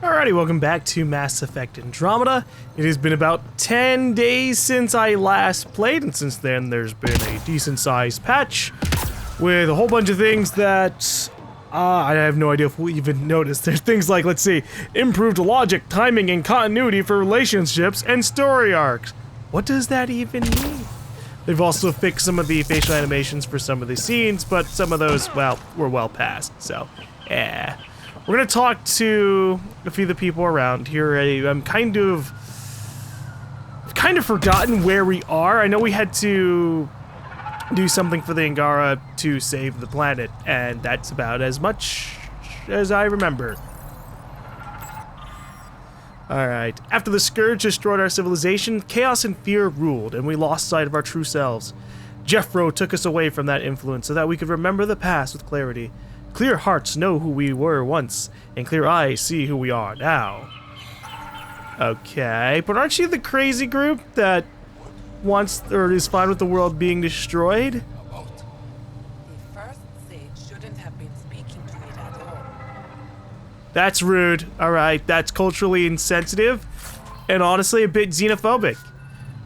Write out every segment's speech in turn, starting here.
Alrighty, welcome back to Mass Effect Andromeda. It has been about 10 days since I last played, and since then there's been a decent-sized patch with a whole bunch of things that I have no idea if we even noticed. There's things like, let's see, improved logic, timing, and continuity for relationships and story arcs. What does that even mean? They've also fixed some of the facial animations for some of the scenes, but some of those, well, were well past, so, yeah. We're gonna talk to a few of the people around here. I've kind of forgotten where we are. I know we had to do something for the Angara to save the planet, and that's about as much as I remember. Alright, after the Scourge destroyed our civilization, chaos and fear ruled, and we lost sight of our true selves. Jeffro took us away from that influence so that we could remember the past with clarity. Clear hearts know who we were once, and clear eyes see who we are now. Okay, but aren't you the crazy group that wants or is fine with the world being destroyed? The first sage shouldn't have been speaking to it at all. That's rude. Alright, that's culturally insensitive, and honestly a bit xenophobic.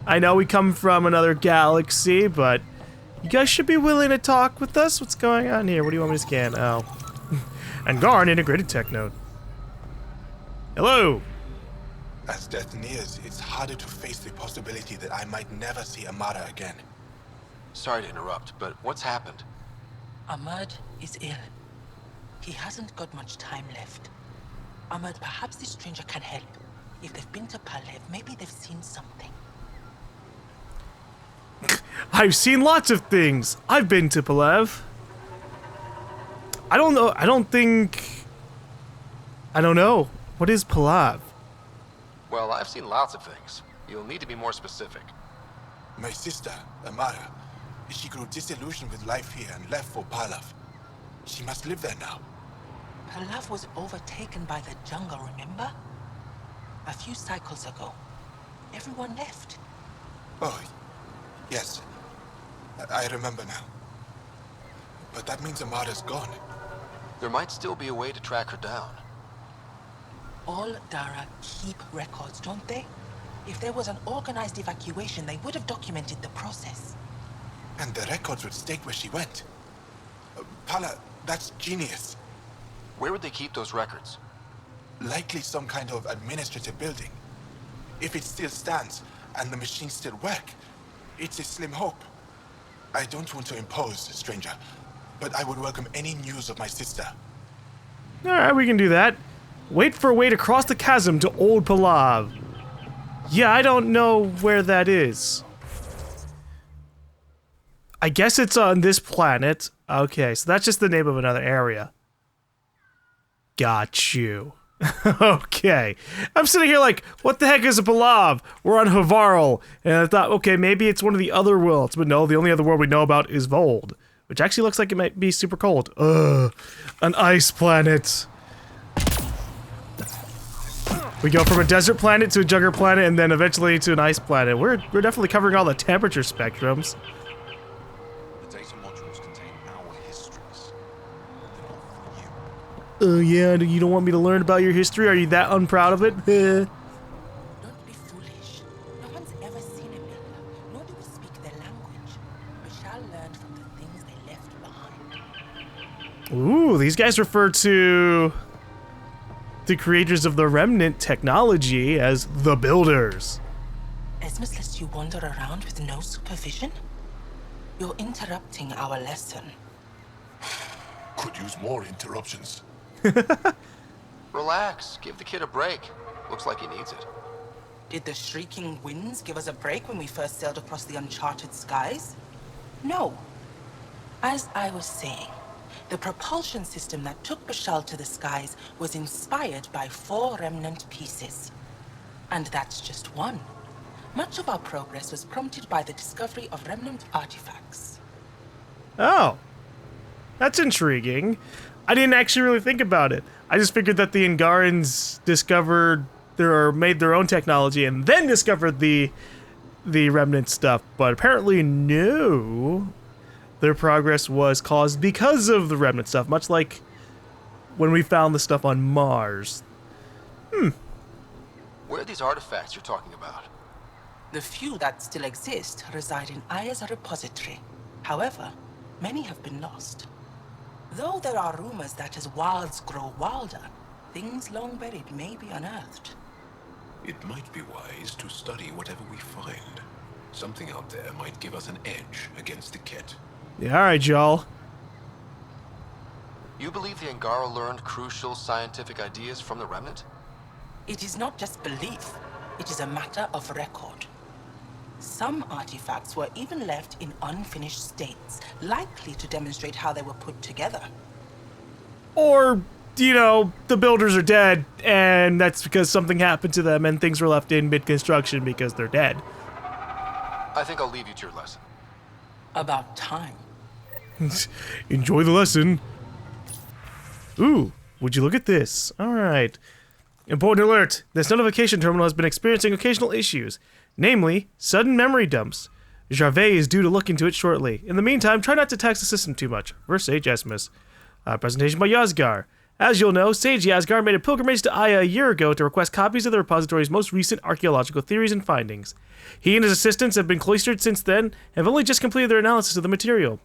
I know we come from another galaxy, but you guys should be willing to talk with us. What's going on here? What do you want me to scan? Oh. Angaran integrated tech node. Hello. As death nears, it's harder to face the possibility that I might never see Amara again. Sorry to interrupt, but what's happened? Ahmad is ill. He hasn't got much time left. Ahmad, perhaps this stranger can help. If they've been to Palev, maybe they've seen something. I've seen lots of things. I've been to Palev. I don't know. I don't know. What is Palev? Well, I've seen lots of things. You'll need to be more specific. My sister, Amara, she grew disillusioned with life here and left for Palav. She must live there now. Palev was overtaken by the jungle, remember? A few cycles ago. Everyone left. Oh, yes. I remember now. But that means Amara's gone. There might still be a way to track her down. All Dara keep records, don't they? If there was an organized evacuation, they would have documented the process. And the records would state where she went. Pala, that's genius. Where would they keep those records? Likely some kind of administrative building. If it still stands, and the machines still work, it's a slim hope. I don't want to impose, stranger, but I would welcome any news of my sister. Alright, we can do that. Wait for a way to cross the chasm to Old Palav. Yeah, I don't know where that is. I guess it's on this planet. Okay, so that's just the name of another area. Got you. Okay. I'm sitting here like, what the heck is a Palav? We're on Havarl. And I thought, okay, maybe it's one of the other worlds. But no, the only other world we know about is Vold. Which actually looks like it might be super cold. Ugh. An ice planet. We go from a desert planet to a jungle planet and then eventually to an ice planet. We're definitely covering all the temperature spectrums. The data modules contain our histories. They're not for you. Oh yeah, you don't want me to learn about your history? Are you that unproud of it? Don't be foolish. No one's ever seen a Miller, nor do we speak their language. We shall learn from the things they left behind. Ooh, these guys refer to the creators of the remnant technology as the Builders. Esmus lets you wander around with no supervision? You're interrupting our lesson. Could use more interruptions. Relax. Give the kid a break. Looks like he needs it. Did the shrieking winds give us a break when we first sailed across the uncharted skies? No. As I was saying, the propulsion system that took Bashal to the skies was inspired by 4 remnant pieces. And that's just one. Much of our progress was prompted by the discovery of remnant artifacts. Oh. That's intriguing. I didn't actually really think about it. I just figured that the Angarans made their own technology and then discovered the remnant stuff, but apparently no. Their progress was caused because of the remnant stuff, much like when we found the stuff on Mars. Where are these artifacts you're talking about? The few that still exist reside in Aya's repository. However, many have been lost. Though there are rumors that as wilds grow wilder, things long buried may be unearthed. It might be wise to study whatever we find. Something out there might give us an edge against the Kett. Yeah, alright, y'all. You believe the Angara learned crucial scientific ideas from the Remnant? It is not just belief, it is a matter of record. Some artifacts were even left in unfinished states, likely to demonstrate how they were put together. Or, you know, the builders are dead, and that's because something happened to them and things were left in mid-construction because they're dead. I think I'll leave you to your lesson. About time. Enjoy the lesson. Ooh, would you look at this? Alright. Important alert! This notification terminal has been experiencing occasional issues, namely, sudden memory dumps. Jarvet is due to look into it shortly. In the meantime, try not to tax the system too much. Verse Sage Esmus. Presentation by Yazgar. As you'll know, Sage Yazgar made a pilgrimage to Aya a year ago to request copies of the repository's most recent archaeological theories and findings. He and his assistants have been cloistered since then and have only just completed their analysis of the material.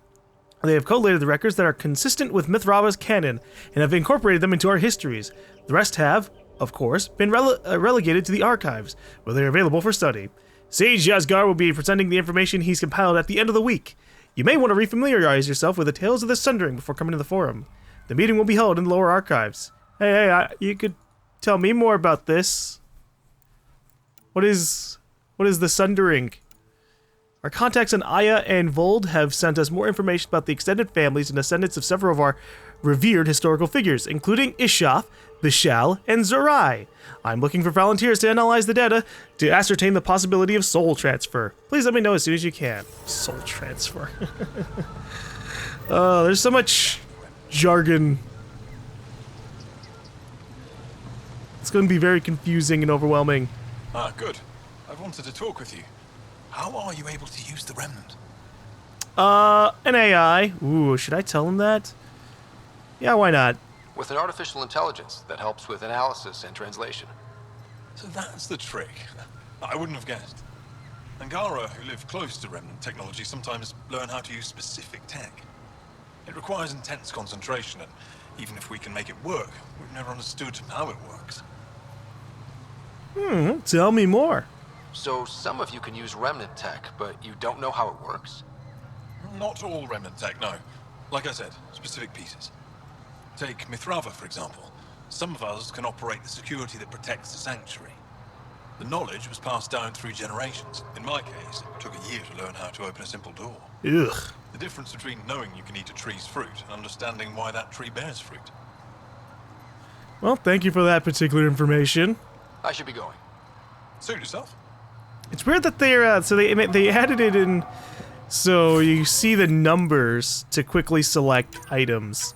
They have collated the records that are consistent with Mithrava's canon and have incorporated them into our histories. The rest have, of course, been relegated to the archives, where they are available for study. Sage Yazgar will be presenting the information he's compiled at the end of the week. You may want to refamiliarize yourself with the Tales of the Sundering before coming to the forum. The meeting will be held in the lower archives. Hey, you could tell me more about this. What is the Sundering? Our contacts in Aya and Vold have sent us more information about the extended families and descendants of several of our revered historical figures, including Ishaf, Bishal, and Zurai. I'm looking for volunteers to analyze the data to ascertain the possibility of soul transfer. Please let me know as soon as you can. Soul transfer. There's so much jargon. It's going to be very confusing and overwhelming. Ah, good. I wanted to talk with you. How are you able to use the Remnant? An AI. Ooh, should I tell him that? Yeah, why not? With an artificial intelligence that helps with analysis and translation. So that's the trick. I wouldn't have guessed. Angara, who live close to Remnant technology, sometimes learn how to use specific tech. It requires intense concentration, and even if we can make it work, we've never understood how it works. Tell me more. So some of you can use Remnant tech, but you don't know how it works? Not all Remnant tech, no. Like I said, specific pieces. Take Mithrava, for example. Some of us can operate the security that protects the sanctuary. The knowledge was passed down through generations. In my case, it took a year to learn how to open a simple door. Ugh. The difference between knowing you can eat a tree's fruit and understanding why that tree bears fruit. Well, thank you for that particular information. I should be going. Suit yourself. It's weird that they're so they added it in so you see the numbers to quickly select items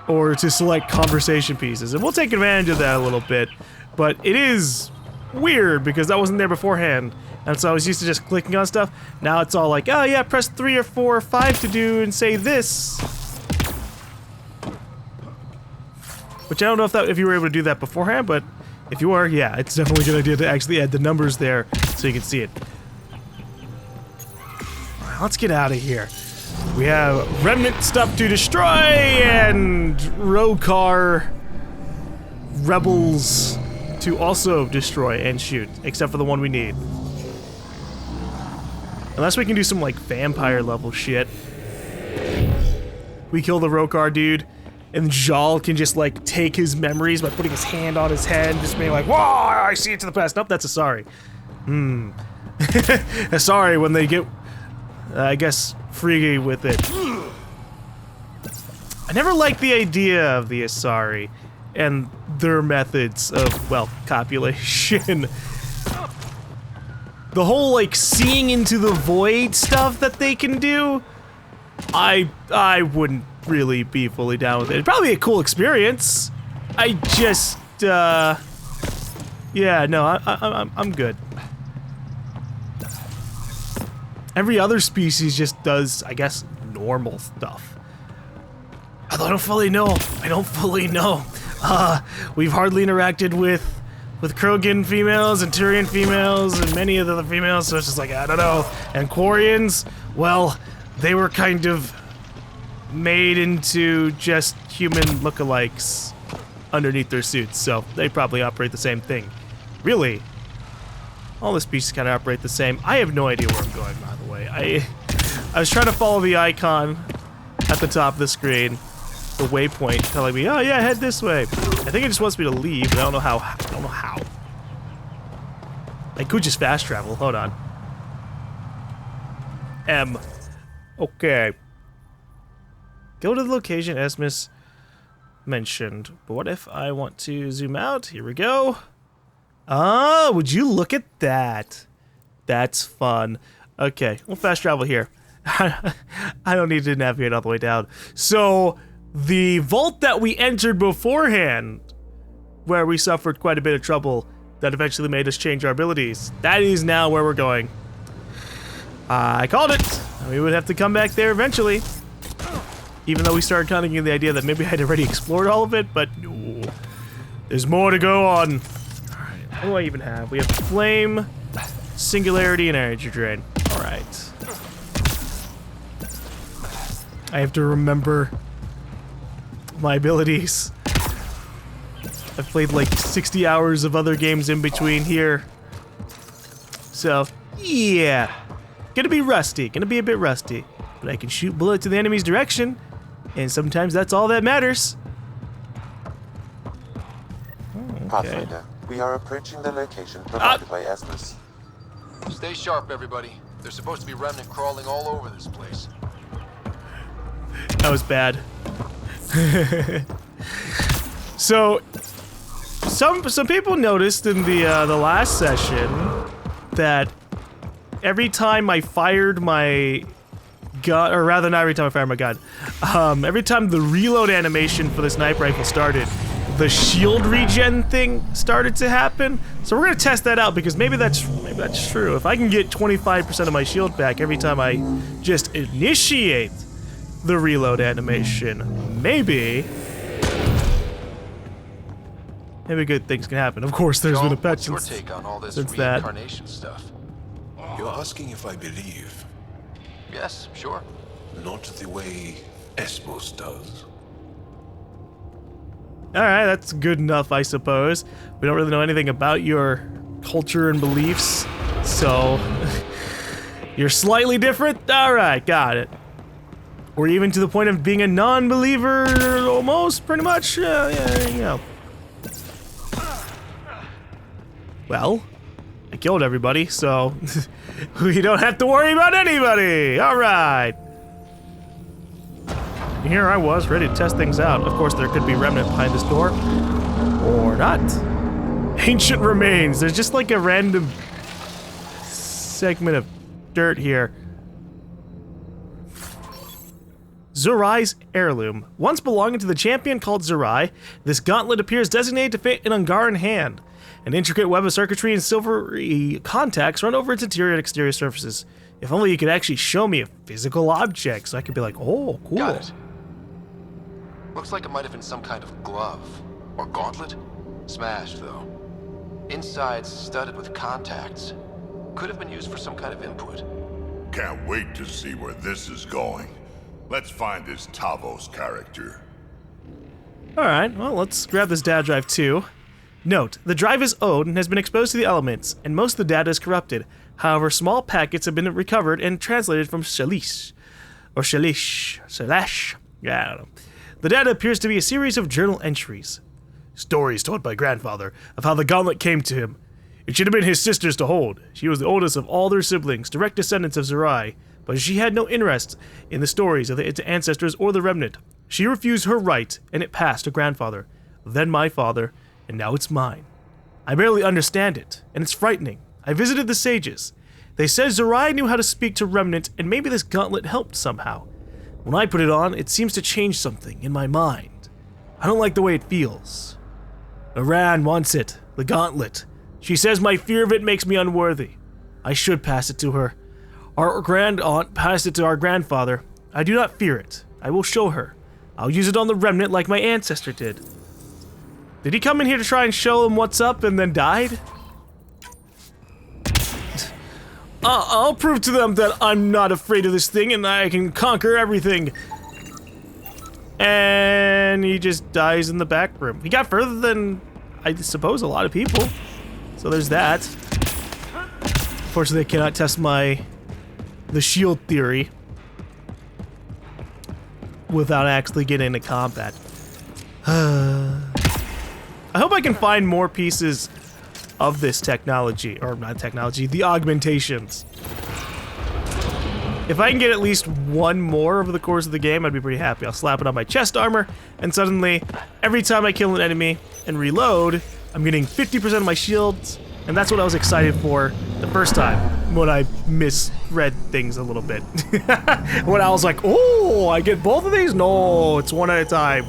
or to select conversation pieces, and we'll take advantage of that a little bit. But it is weird because that wasn't there beforehand, and so I was used to just clicking on stuff. Now it's all like, oh yeah, press 3 or 4 or 5 to do and say this. Which I don't know if you were able to do that beforehand, but if you are, yeah, it's definitely a good idea to actually add the numbers there so you can see it. Alright, let's get out of here. We have remnant stuff to destroy and Rokar rebels to also destroy and shoot, except for the one we need. Unless we can do some like vampire level shit. We kill the Rokar dude, and Jal can just like take his memories by putting his hand on his head and just being like, whoa, I see it to the past. Nope, that's Asari. Asari when they get, I guess, freaky with it. I never liked the idea of the Asari and their methods of, well, copulation. The whole, like, seeing into the void stuff that they can do, I wouldn't really be fully down with it. It'd probably be a cool experience. I just, yeah, no, I'm good. Every other species just does, I guess, normal stuff. Although I don't fully know. We've hardly interacted with Krogan females and Turian females and many of the other females, so it's just like, I don't know. And Quarians, well, they were kind of made into just human lookalikes underneath their suits, so they probably operate the same thing. Really? All the species kind of operate the same. I have no idea where I'm going, by the way. I was trying to follow the icon at the top of the screen, the waypoint telling me, oh yeah, head this way. I think it just wants me to leave, but I don't know how. I could just fast travel. Hold on. M. Okay. Go to the location Esmus mentioned. But what if I want to zoom out? Here we go. Ah, would you look at that? That's fun. Okay, we'll fast travel here. I don't need to navigate all the way down. So, the vault that we entered beforehand, where we suffered quite a bit of trouble that eventually made us change our abilities, that is now where we're going. I called it. We would have to come back there eventually. Even though we started kind of getting the idea that maybe I had already explored all of it, but no. There's more to go on. Alright, what do I even have? We have Flame, Singularity, and Energy Drain. Alright. I have to remember my abilities. I've played like 60 hours of other games in between here. So, yeah. Gonna be rusty, gonna be a bit rusty. But I can shoot bullets in the enemy's direction, and sometimes that's all that matters. Okay. Pathfinder, we are approaching the location provided by Esmus. Stay sharp, everybody. There's supposed to be remnant crawling all over this place. That was bad. So, some people noticed in the last session that every time I fired my gun, or rather not every time I fired my gun, every time the reload animation for the sniper rifle started, the shield regen thing started to happen. So we're gonna test that out because maybe that's true. If I can get 25% of my shield back every time I just initiate the reload animation, maybe good things can happen. Of course, there's been a patch what's your take on all this since that. reincarnation stuff? You're asking if I believe, Yes, sure. not the way Esmus does. Alright, that's good enough, I suppose. We don't really know anything about your culture and beliefs, so you're slightly different? Alright, got it. Or even to the point of being a non-believer, almost, pretty much. Yeah, you know. Well, I killed everybody, so we don't have to worry about anybody. Alright. Here I was, ready to test things out. Of course, there could be remnant behind this door. Or not. Ancient remains. There's just like a random segment of dirt here. Zurai's heirloom. Once belonging to the champion called Zurai, this gauntlet appears designated to fit an Ungaran hand. An intricate web of circuitry and silvery contacts run over its interior and exterior surfaces. If only you could actually show me a physical object so I could be like, oh, cool. Got it. Looks like it might have been some kind of glove. Or gauntlet? Smashed, though. Inside's studded with contacts. Could have been used for some kind of input. Can't wait to see where this is going. Let's find this Tavos character. Alright, well, let's grab this data drive too. Note, the drive is old and has been exposed to the elements, and most of the data is corrupted. However, small packets have been recovered and translated from Shalish. Yeah, I don't know. The data appears to be a series of journal entries. Stories told by grandfather of how the gauntlet came to him. It should have been his sister's to hold. She was the oldest of all their siblings, direct descendants of Zurai, but she had no interest in the stories of its ancestors or the remnant. She refused her right, and it passed to grandfather, then my father, and now it's mine. I barely understand it, and it's frightening. I visited the sages. They said Zurai knew how to speak to remnant, and maybe this gauntlet helped somehow. When I put it on, it seems to change something in my mind. I don't like the way it feels. Iran wants it, the gauntlet. She says my fear of it makes me unworthy. I should pass it to her. Our grand-aunt passed it to our grandfather. I do not fear it. I will show her. I'll use it on the remnant like my ancestor did. Did he come in here to try and show him what's up and then died? I'll prove to them that I'm not afraid of this thing and I can conquer everything. And he just dies in the back room. He got further than, I suppose, a lot of people. So there's that. Unfortunately, I cannot test the shield theory without actually getting into combat. I hope I can find more pieces of this technology, or not technology, the augmentations. If I can get at least one more over the course of the game, I'd be pretty happy. I'll slap it on my chest armor, and suddenly, every time I kill an enemy and reload, I'm getting 50% of my shields, and that's what I was excited for the first time, when I misread things a little bit. When I was like, oh, I get both of these? No, it's one at a time.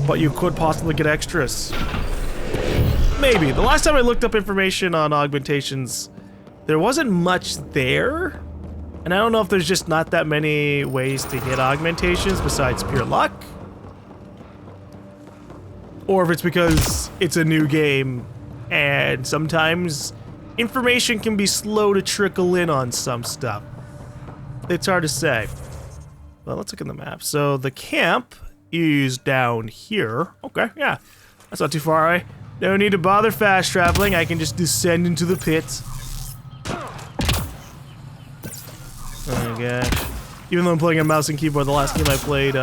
But you could possibly get extras. Maybe. The last time I looked up information on augmentations, there wasn't much there. And I don't know if there's just not that many ways to get augmentations besides pure luck. Or if it's because it's a new game and sometimes information can be slow to trickle in on some stuff. It's hard to say. Well, let's look at the map. So the camp is down here. Okay, yeah. That's not too far away. No need to bother fast traveling. I can just descend into the pit. Oh my gosh. Even though I'm playing a mouse and keyboard, the last game I played,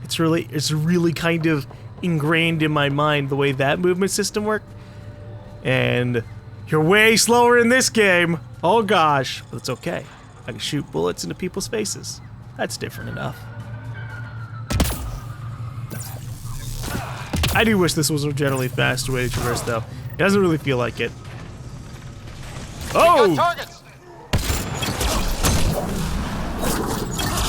it's really kind of ingrained in my mind the way that movement system worked. And you're way slower in this game. Oh gosh, but it's okay. I can shoot bullets into people's faces. That's different enough. I do wish this was a generally faster way to traverse, though. It doesn't really feel like it. Oh!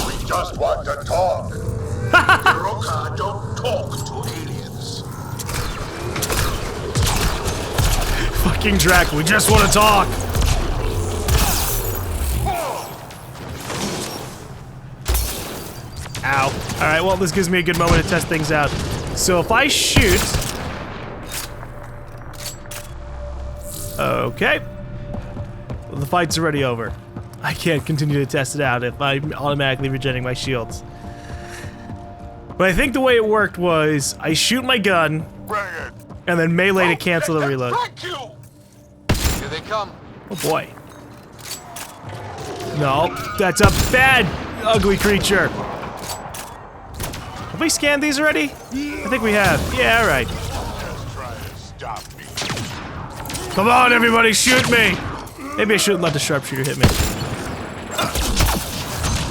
We just want to talk. Roka don't talk to aliens. Fucking Drac, we just want to talk! Ow. Alright, well, this gives me a good moment to test things out. So if I shoot... Okay. Well, the fight's already over. I can't continue to test it out if I'm automatically regenerating my shields. But I think the way it worked was I shoot my gun, and then melee to cancel the reload. Here they come. Oh boy. No, that's a bad, ugly creature. Have we scanned these already? I think we have. Yeah, all right. Come on, everybody, shoot me! Maybe I shouldn't let the sharpshooter hit me.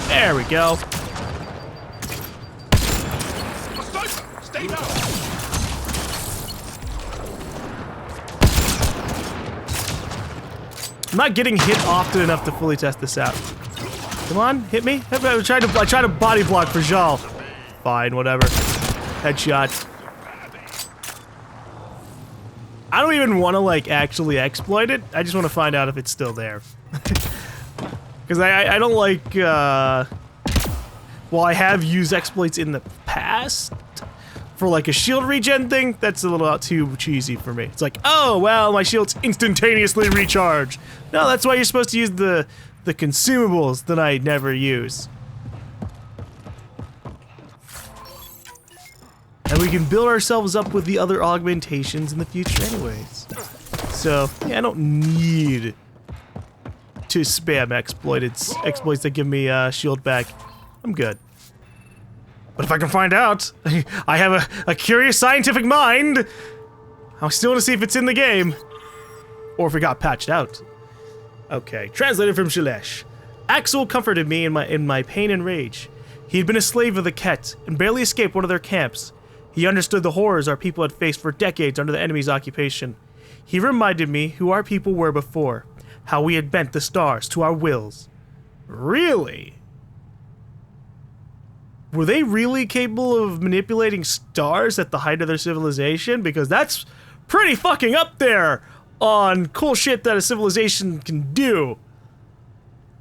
There we go. Stay down. I'm not getting hit often enough to fully test this out. Come on, hit me. I tried to body block for Jal. Fine, whatever. Headshot. I don't even want to, like, actually exploit it. I just want to find out if it's still there. Because I don't like, well, I have used exploits in the past for, like, a shield regen thing. That's a little too cheesy for me. It's like, oh, well, my shield's instantaneously recharged. No, that's why you're supposed to use the consumables that I never use. And we can build ourselves up with the other augmentations in the future anyways. So, yeah, I don't need to spam exploits that give me shield back. I'm good. But if I can find out, I have a curious scientific mind. I still want to see if it's in the game. Or if it got patched out. Okay, translated from Shalesh. Axel comforted me in my pain and rage. He had been a slave of the Ket and barely escaped one of their camps. He understood the horrors our people had faced for decades under the enemy's occupation. He reminded me who our people were before, how we had bent the stars to our wills. Really? Were they really capable of manipulating stars at the height of their civilization? Because that's pretty fucking up there on cool shit that a civilization can do.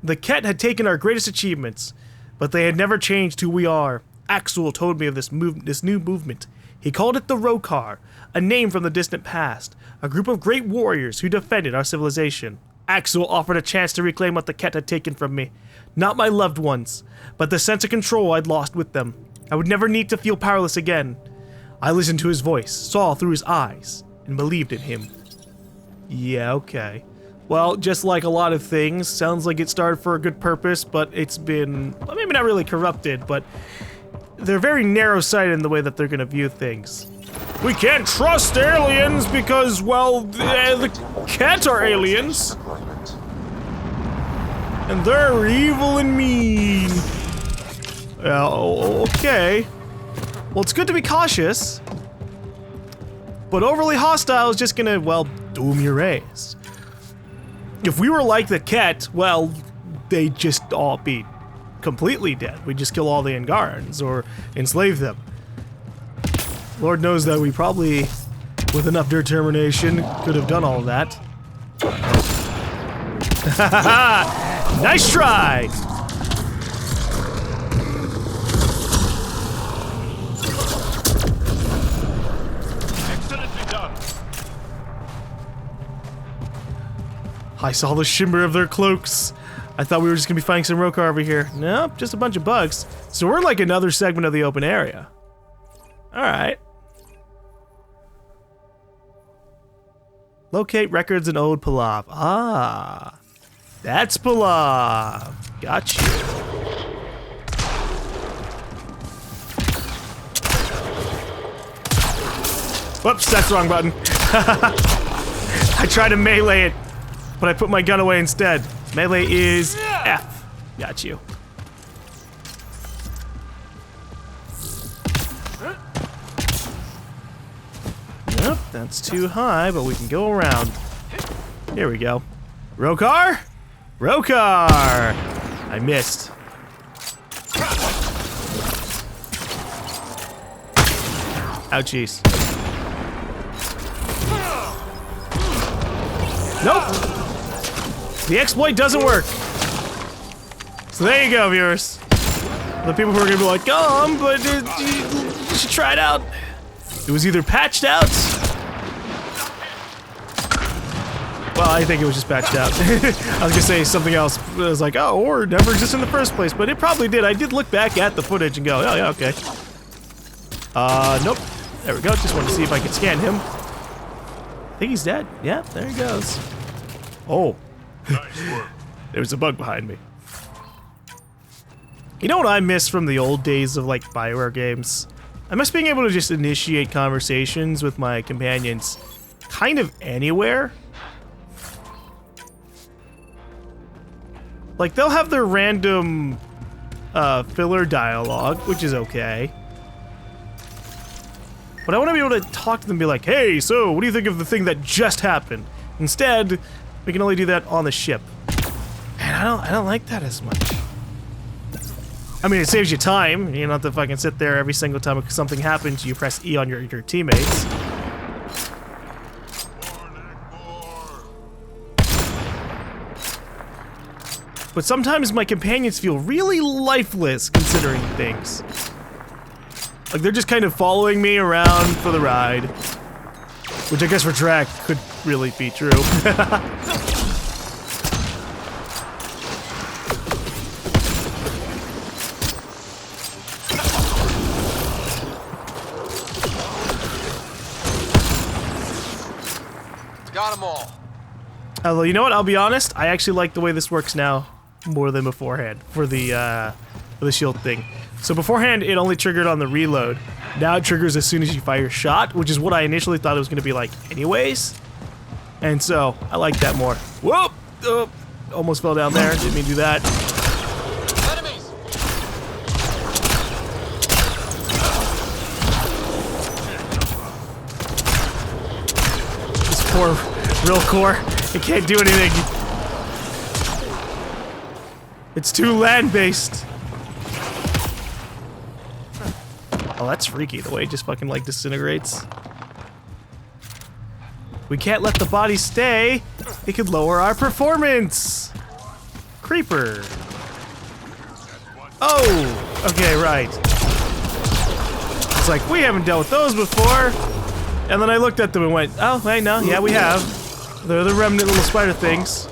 The Ket had taken our greatest achievements, but they had never changed who we are. Axel told me of this new movement. He called it the Rokar, a name from the distant past, a group of great warriors who defended our civilization. Axel offered a chance to reclaim what the Ket had taken from me. Not my loved ones, but the sense of control I'd lost with them. I would never need to feel powerless again. I listened to his voice, saw through his eyes, and believed in him. Yeah, okay. Well, just like a lot of things, sounds like it started for a good purpose, but it's been, well, maybe not really corrupted, but they're very narrow-sighted in the way that they're gonna view things. We can't trust aliens because, well, the Ket are aliens. And they're evil and mean. Okay. Well, it's good to be cautious. But overly hostile is just gonna, well, doom your race. If we were like the Ket, well, they'd just all be completely dead. We'd just kill all the Angarans or enslave them. Lord knows that we probably, with enough determination, could have done all of that. Nice try! Excellently done. I saw the shimmer of their cloaks. I thought we were just gonna be finding some Rokar over here. Nope, just a bunch of bugs. So we're like another segment of the open area. Alright. Locate records in Old Palav. Ah, that's Palav. Gotcha. Whoops, that's the wrong button. I tried to melee it, but I put my gun away instead. Melee is F. Got you. Nope, that's too high, but we can go around. Here we go. Rokar? Rokar! I missed. Ouchies. Nope! The exploit doesn't work. So there you go, viewers. The people who are gonna be like, but you should try it out. It was either patched out. Well, I think it was just patched out. I was gonna say something else. I was like, oh, or never existed in the first place, but it probably did. I did look back at the footage and go, oh yeah, okay. Nope. There we go. Just wanted to see if I could scan him. I think he's dead. Yeah, there he goes. Oh. Nice work. There's a bug behind me. You know what I miss from the old days of like BioWare games? I miss being able to just initiate conversations with my companions kind of anywhere. Like they'll have their random filler dialogue, which is okay. But I want to be able to talk to them and be like, hey, so what do you think of the thing that just happened? Instead, we can only do that on the ship. And I don't like that as much. I mean, it saves you time. You don't have to fucking sit there every single time something happens, you press E on your teammates. But sometimes my companions feel really lifeless considering things. Like they're just kind of following me around for the ride. Which I guess for Drac could really be true. Got them all. Although, you know what? I'll be honest. I actually like the way this works now more than beforehand for the shield thing. So beforehand, it only triggered on the reload. Now it triggers as soon as you fire a shot, which is what I initially thought it was going to be like anyways. And so, I like that more. Whoop! Oh, almost fell down there. Didn't mean to do that. Enemies! This poor real core. It can't do anything. It's too land-based. Oh, that's freaky, the way it just fucking, like, disintegrates. We can't let the body stay. It could lower our performance. Creeper. Oh! Okay, right. It's like, we haven't dealt with those before. And then I looked at them and went, oh, hey, no, yeah, we have. They're the remnant little spider things.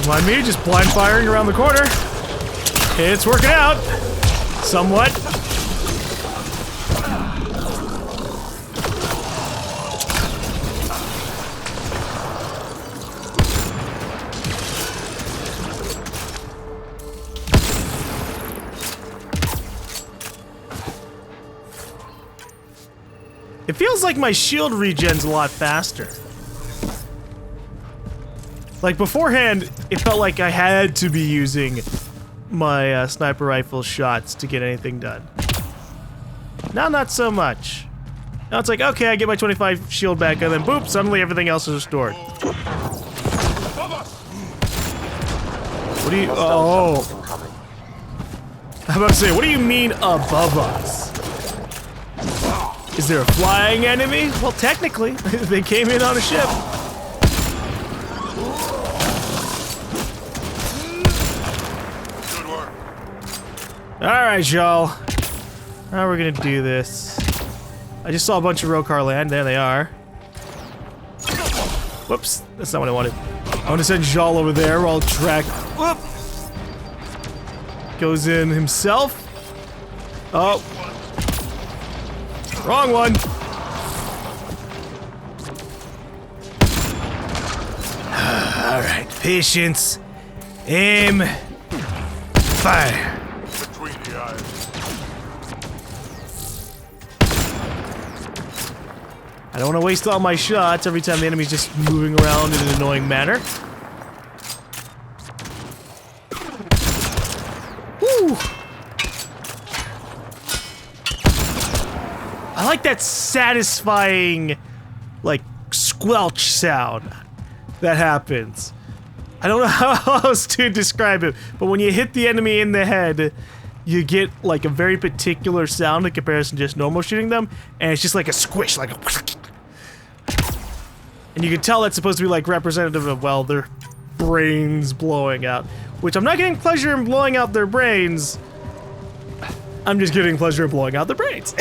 Mind me, just blind firing around the corner. It's working out. Somewhat. It feels like my shield regen's a lot faster. Like beforehand, it felt like I had to be using my sniper rifle shots to get anything done. Now, not so much. Now it's like, okay, I get my 25 shield back, and then boop, suddenly everything else is restored. What do you? Oh, I'm about to say, what do you mean above us? Is there a flying enemy? Well, technically, they came in on a ship. Alright, y'all. How are we gonna do this? I just saw a bunch of Rokar land. There they are. Whoops. That's not what I wanted. I want to send Jal over there while Track... Whoop! Goes in himself. Oh. Wrong one. Alright. Patience. Aim. Fire. I don't want to waste all my shots every time the enemy's just moving around in an annoying manner. Woo! I like that satisfying, like, squelch sound that happens. I don't know how else to describe it, but when you hit the enemy in the head, you get like a very particular sound in comparison to just normal shooting them, and it's just like a squish, like a... And you can tell that's supposed to be like representative of, well, their brains blowing out. Which I'm not getting pleasure in blowing out their brains. I'm just getting pleasure in blowing out their brains.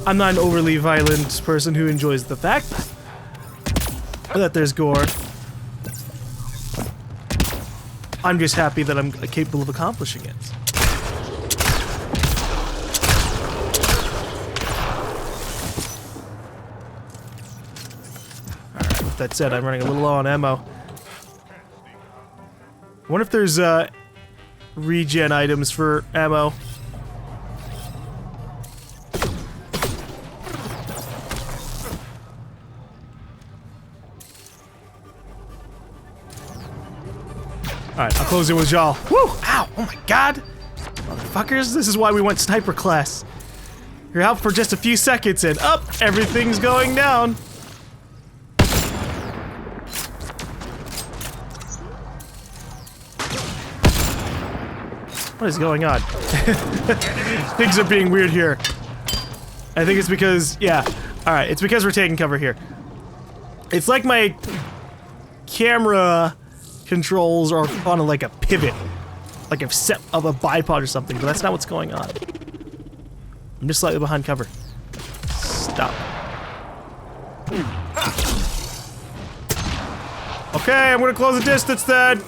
I'm not an overly violent person who enjoys the fact that there's gore. I'm just happy that I'm capable of accomplishing it. Alright, with that said, I'm running a little low on ammo. I wonder if there's regen items for ammo. Alright, I'll close in with Jal. Woo! Ow! Oh my god! Motherfuckers, this is why we went sniper class. You're out for just a few seconds and up, everything's going down. What is going on? Things are being weird here. I think it's because, yeah. Alright, it's because we're taking cover here. It's like my camera controls are on like a pivot. Like I've set up a bipod or something, but that's not what's going on. I'm just slightly behind cover. Stop. Okay, I'm gonna close the distance then.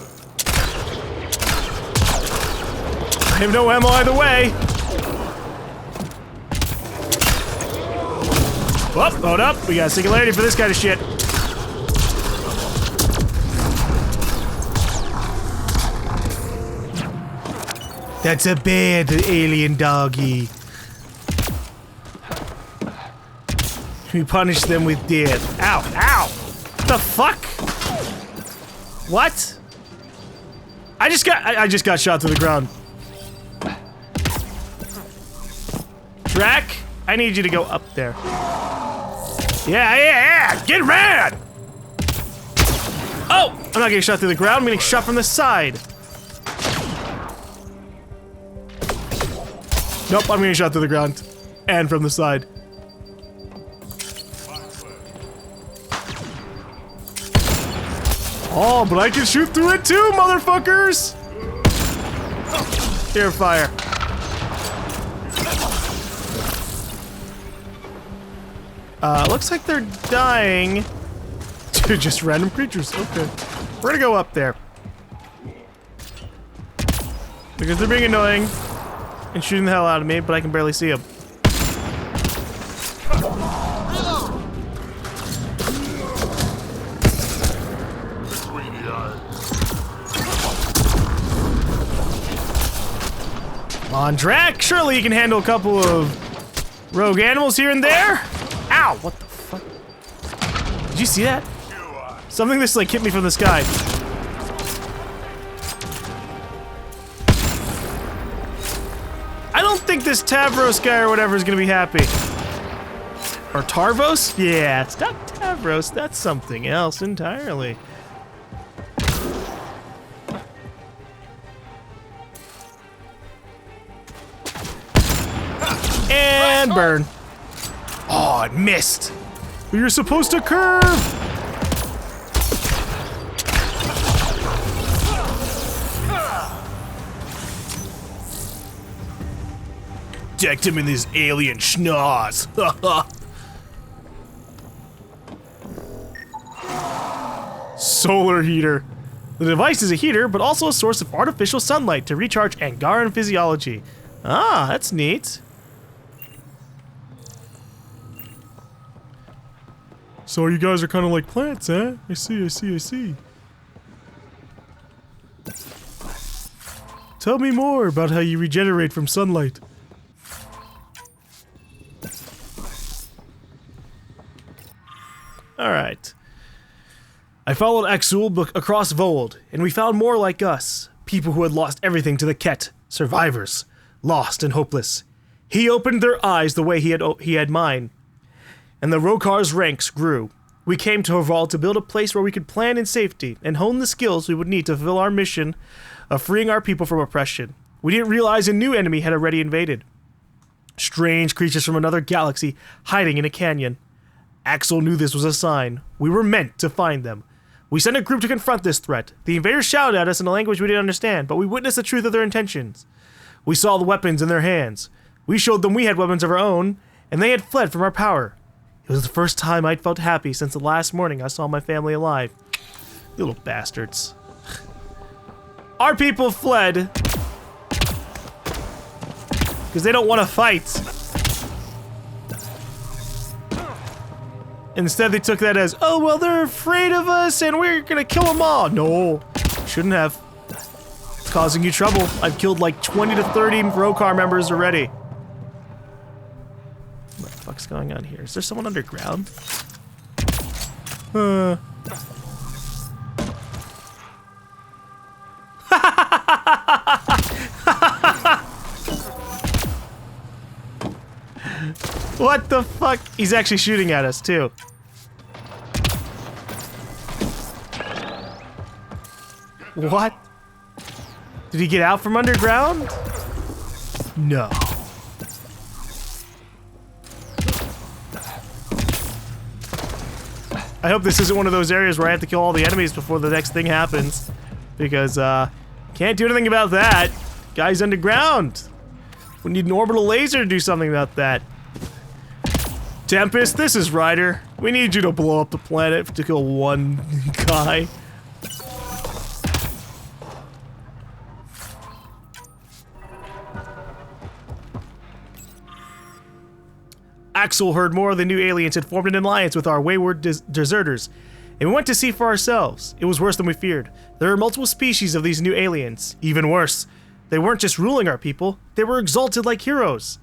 I have no ammo either way. Whoop, hold up. We got singularity for this kind of shit. That's a bad alien doggy. We punish them with death. Ow, ow! What the fuck? What? I just got shot through the ground. Drac, I need you to go up there. Yeah! Get mad! Oh! I'm not getting shot through the ground, I'm getting shot from the side. Nope, I'm getting shot through the ground. And from the side. Oh, but I can shoot through it too, motherfuckers! Here, fire. Looks like they're dying to just random creatures. Okay. We're gonna go up there. Because they're being annoying and shooting the hell out of me, but I can barely see them. Come on, Drac! Surely you can handle a couple of rogue animals here and there? Ow! What the fuck? Did you see that? Something just like hit me from the sky. I don't think this Tavros guy or whatever is gonna be happy. Or Tarvos? Yeah, it's not Tavros, that's something else entirely. And burn. Oh, it missed. You're supposed to curve. Decked him in this alien schnoz. Solar heater. The device is a heater, but also a source of artificial sunlight to recharge Angaran physiology. Ah, that's neat. So you guys are kind of like plants, eh? I see, I see, I see. Tell me more about how you regenerate from sunlight. Alright. I followed Axul across Vold, and we found more like us. People who had lost everything to the Ket. Survivors. Lost and hopeless. He opened their eyes the way he had mine. And the Rokar's ranks grew. We came to Haval to build a place where we could plan in safety and hone the skills we would need to fulfill our mission of freeing our people from oppression. We didn't realize a new enemy had already invaded. Strange creatures from another galaxy hiding in a canyon. Axel knew this was a sign. We were meant to find them. We sent a group to confront this threat. The invaders shouted at us in a language we didn't understand, but we witnessed the truth of their intentions. We saw the weapons in their hands. We showed them we had weapons of our own, and they had fled from our power. It was the first time I'd felt happy since the last morning I saw my family alive. You little bastards. Our people fled because they don't want to fight. Instead, they took that as, oh, well, they're afraid of us and we're gonna kill them all. No, shouldn't have. It's causing you trouble. I've killed like 20 to 30 Rokar members already. What the fuck's going on here? Is there someone underground? What the fuck? He's actually shooting at us, too. What? Did he get out from underground? No. I hope this isn't one of those areas where I have to kill all the enemies before the next thing happens. Because, can't do anything about that. Guy's underground. We need an orbital laser to do something about that. Tempest, this is Ryder. We need you to blow up the planet to kill one guy. Axel heard more of the new aliens had formed an alliance with our wayward deserters, and we went to see for ourselves. It was worse than we feared. There are multiple species of these new aliens. Even worse, they weren't just ruling our people, they were exalted like heroes.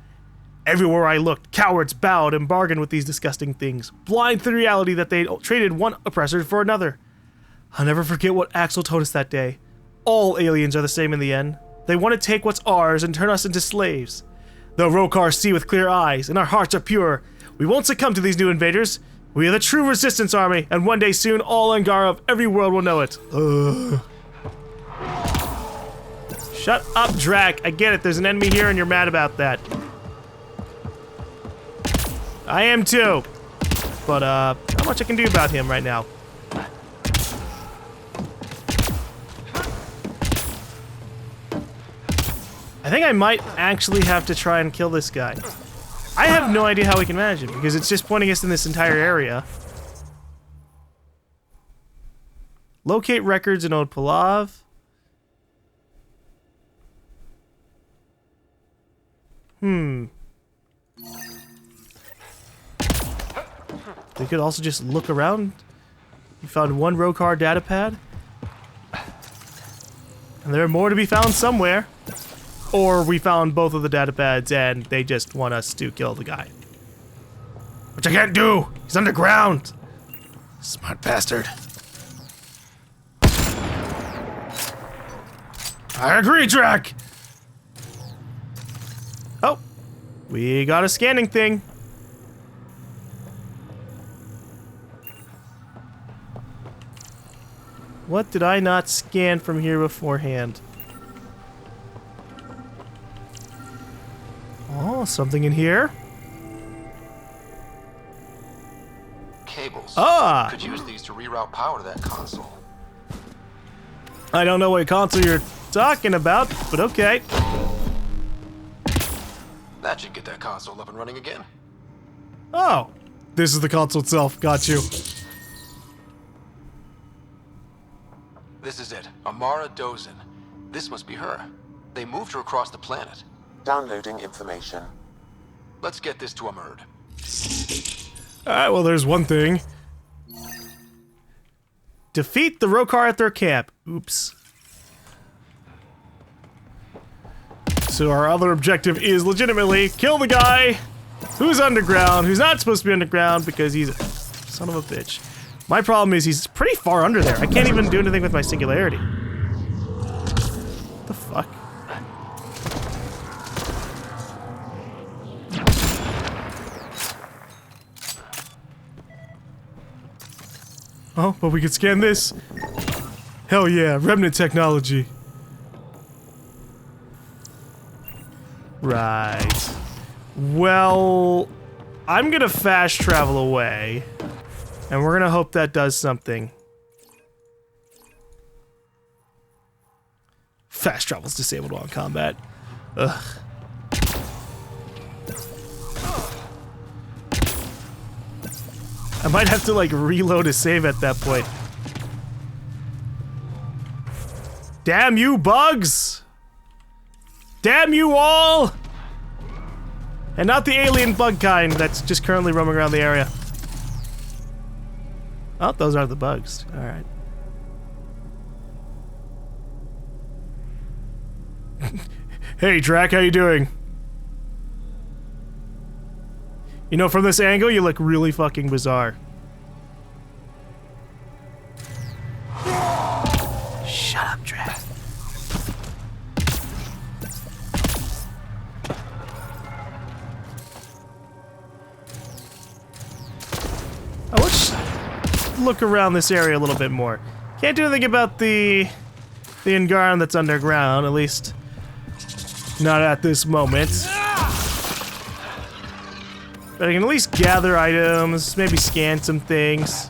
Everywhere I looked, cowards bowed and bargained with these disgusting things, blind to the reality that they traded one oppressor for another. I'll never forget what Axel told us that day. All aliens are the same in the end. They want to take what's ours and turn us into slaves. The Rokar see with clear eyes, and our hearts are pure. We won't succumb to these new invaders. We are the true resistance army, and one day soon all Angara of every world will know it. Shut up, Drac. I get it. There's an enemy here and you're mad about that. I am too. But, not much I can do about him right now. I think I might actually have to try and kill this guy. I have no idea how we can manage it because it's just pointing us in this entire area. Locate records in Old Palav. They could also just look around. You found one Rokar datapad. And there are more to be found somewhere. Or we found both of the datapads and they just want us to kill the guy. Which I can't do! He's underground! Smart bastard. I agree, Drac! Oh. We got a scanning thing. What did I not scan from here beforehand? Oh, something in here. Cables. Ah! Could use these to reroute power to that console. I don't know what console you're talking about, but okay. That should get that console up and running again. Oh, this is the console itself. Got you. This is it. Amara Dozin. This must be her. They moved her across the planet. Downloading information. Let's get this to Amurd. Alright, well, there's one thing. Defeat the Rokar at their camp. Oops. So our other objective is legitimately kill the guy who's underground, who's not supposed to be underground because he's a son of a bitch. My problem is he's pretty far under there. I can't even do anything with my singularity. What the fuck? Oh, but we could scan this. Hell yeah, remnant technology. Right. Well, I'm gonna fast travel away. And we're gonna hope that does something. Fast travel's disabled while in combat. Ugh. I might have to, like, reload a save at that point. Damn you, bugs! Damn you all! And not the alien bug kind that's just currently roaming around the area. Oh, those are the bugs. Alright. Hey, Drac, how you doing? You know, from this angle, you look really fucking bizarre. Shut up, Drac. Oh, let's look around this area a little bit more. Can't do anything about the Angaran that's underground, at least not at this moment. But I can at least gather items, maybe scan some things.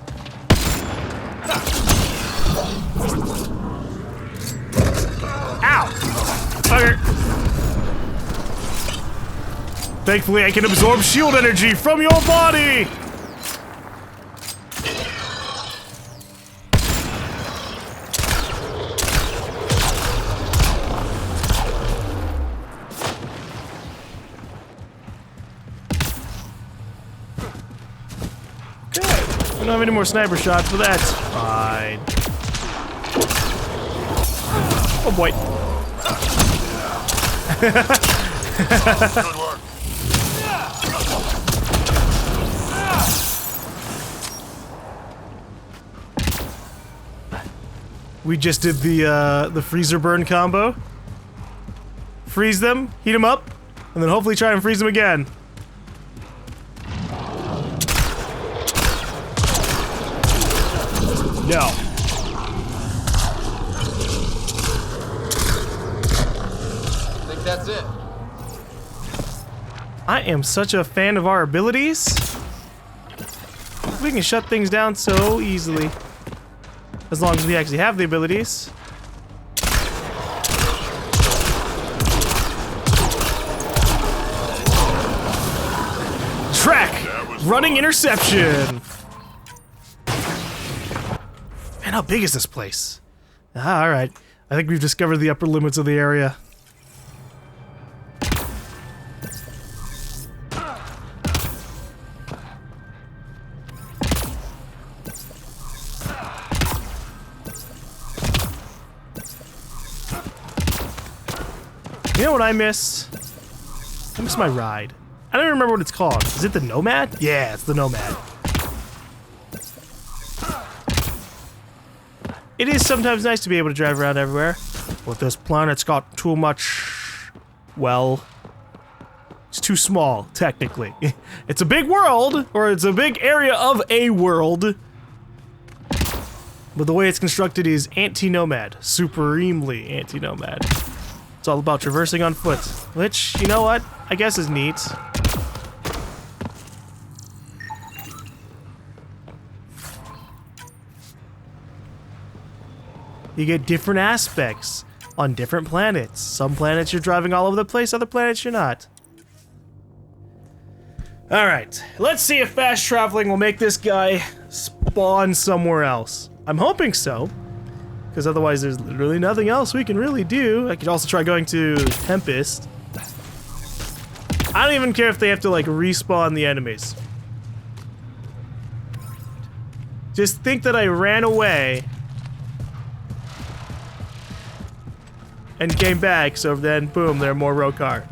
Ow! Okay. Thankfully, I can absorb shield energy from your body! I don't have any more sniper shots, but that's fine. Oh boy. Good work. We just did the freezer burn combo. Freeze them, heat them up, and then hopefully try and freeze them again. No. I am such a fan of our abilities. We can shut things down so easily. As long as we actually have the abilities. Track! Running interception! Man, how big is this place? Ah, alright. I think we've discovered the upper limits of the area. You know what I miss? I miss my ride. I don't even remember what it's called. Is it the Nomad? Yeah, it's the Nomad. It is sometimes nice to be able to drive around everywhere. But this planet's got too much... well... it's too small, technically. It's a big world, or it's a big area of a world. But the way it's constructed is anti-nomad. Supremely anti-nomad. It's all about traversing on foot. Which, you know what? I guess is neat. You get different aspects on different planets. Some planets you're driving all over the place, other planets you're not. Alright, let's see if fast traveling will make this guy spawn somewhere else. I'm hoping so, because otherwise there's literally nothing else we can really do. I could also try going to Tempest. I don't even care if they have to like respawn the enemies. Just think that I ran away and came back, so then boom, there are more Rokar.